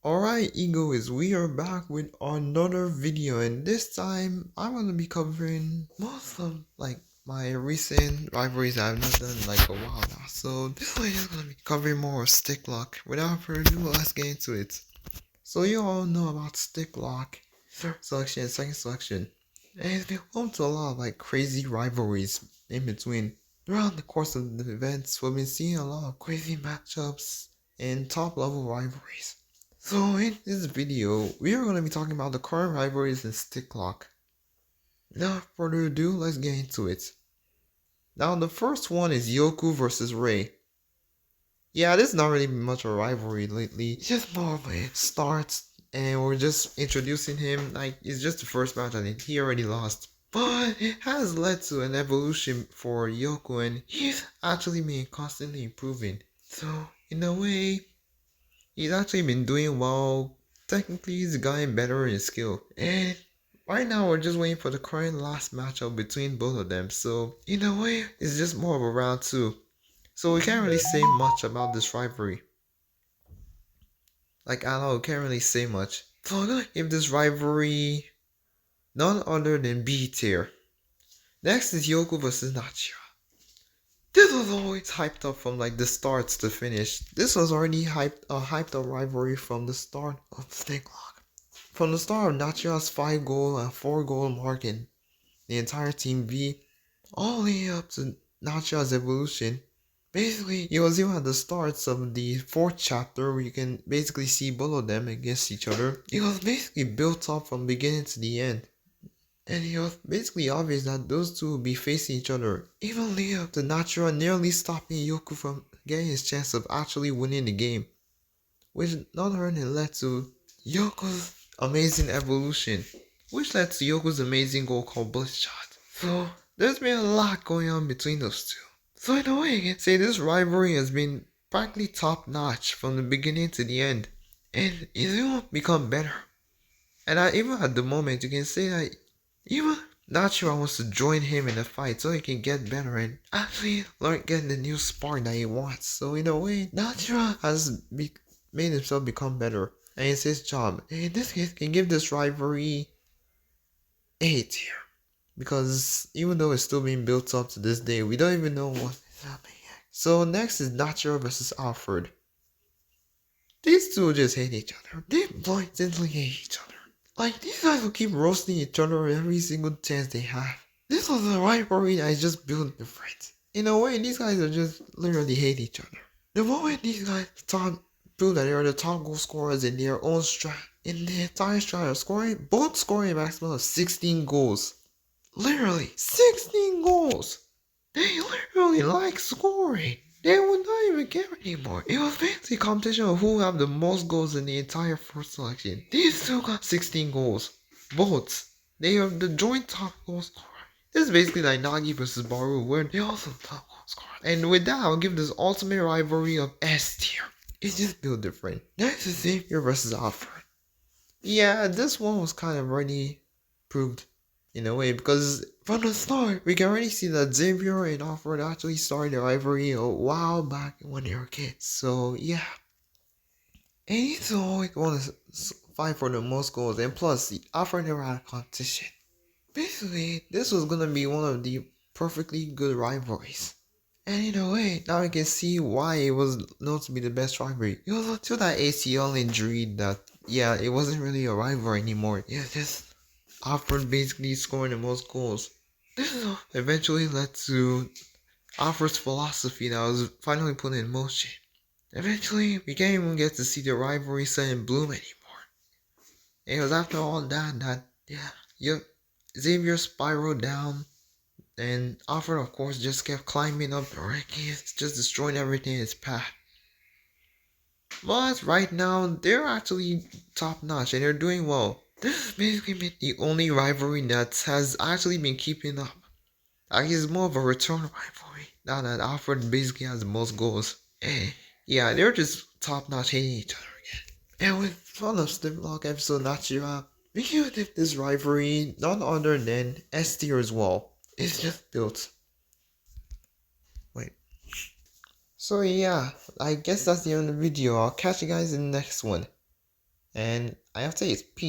Alright, Egoists, we are back with another video, and this time I'm gonna be covering most of my recent rivalries I've not done in a while now. So this way I'm gonna be covering more of Stick Lock. Without further ado, let's get into it. So you all know about Stick Lock, first selection and second selection. And it's been home to a lot of crazy rivalries in between. Throughout the course of the events, we've been seeing a lot of crazy matchups and top level rivalries. So in this video, we are going to be talking about the current rivalries in Stick Lock. Without further ado, let's get into it. Now the first one is Yoku versus Ray. Yeah, this is not really much of a rivalry lately, it's just more of a start, and we're just introducing him, it's just the first match and he already lost. But it has led to an evolution for Yoku, and he's actually been constantly improving. So in a way, he's actually been doing well. Technically, he's gotten better in his skill. And right now, we're just waiting for the current last matchup between both of them. So, in a way, it's just more of a round 2. So, we can't really say much about this rivalry. I don't know, we can't really say much. So, I'm gonna give this rivalry none other than B tier. Next is Yoku versus Nachira. This was always hyped up from the start to the finish. This was already hyped up rivalry from the start of Stick Lock. From the start of Nachira's 5-goal and 4-goal mark in the entire Team V, all the way up to Nachira's evolution. Basically, it was even at the starts of the 4th chapter where you can basically see both of them against each other. It was basically built up from beginning to the end. And it was basically obvious that those two would be facing each other, even leading up to Nachira nearly stopping Yoku from getting his chance of actually winning the game, which not only led to Yoku's amazing evolution, which led to Yoku's amazing goal called Blitzshot. So there's been a lot going on between those two. So in a way, you can say this rivalry has been practically top notch from the beginning to the end, and it's even become better. And even at the moment, you can say that even Nachira wants to join him in the fight so he can get better and actually get the new spark that he wants. So in a way, Nachira has made himself become better, and it's his job. And in this case, can give this rivalry A tier, because even though it's still being built up to this day, we don't even know what is happening yet. So next is Nachira versus Alfred. These two just hate each other. They blatantly hate each other. These guys will keep roasting each other every single chance they have. This was a rivalry that is just built different. In a way, these guys are just literally hate each other. The moment these guys prove that they are the top goal scorers in their own in the entire strat of both scoring a maximum of 16 goals. Literally, 16 goals! They literally like scoring. They would not even care anymore. It was basically a competition of who have the most goals in the entire first selection. These two got 16 goals. Both. They are the joint top goal scorer. This is basically like Nagi versus Baru, where they also top goal scorer. And with that, I'll give this ultimate rivalry of S tier. It's just built different. Next is Xavier versus Alfred. Yeah, this one was kind of already proved in a way, because from the start, we can already see that Xavier and Alfred actually started the rivalry a while back when they were kids. So yeah, and he's always want to fight for the most goals, and plus, Alfred never had a competition. Basically, this was gonna be one of the perfectly good rivalries. And in a way, now we can see why it was known to be the best rivalry. It was until that ACL injury that, yeah, it wasn't really a rivalry anymore. Yeah, just Alfred basically scoring the most goals. This eventually led to Alfred's philosophy that was finally put in motion. Eventually, we can't even get to see the rivalry set in bloom anymore. It was after all that, Xavier spiraled down, and Alfred, of course, just kept climbing up the rankings, just destroying everything in his path. But right now, they're actually top notch and they're doing well. This has basically been the only rivalry that has actually been keeping up. It's more of a return rivalry now that Alfred basically has the most goals. And yeah, they're just top notch hating each other again. And with fun of Stick Lock episode Nachira, we can give this rivalry none other than S tier as well. It's just built. Wait. So yeah, I guess that's the end of the video. I'll catch you guys in the next one. And I have to say it's peace.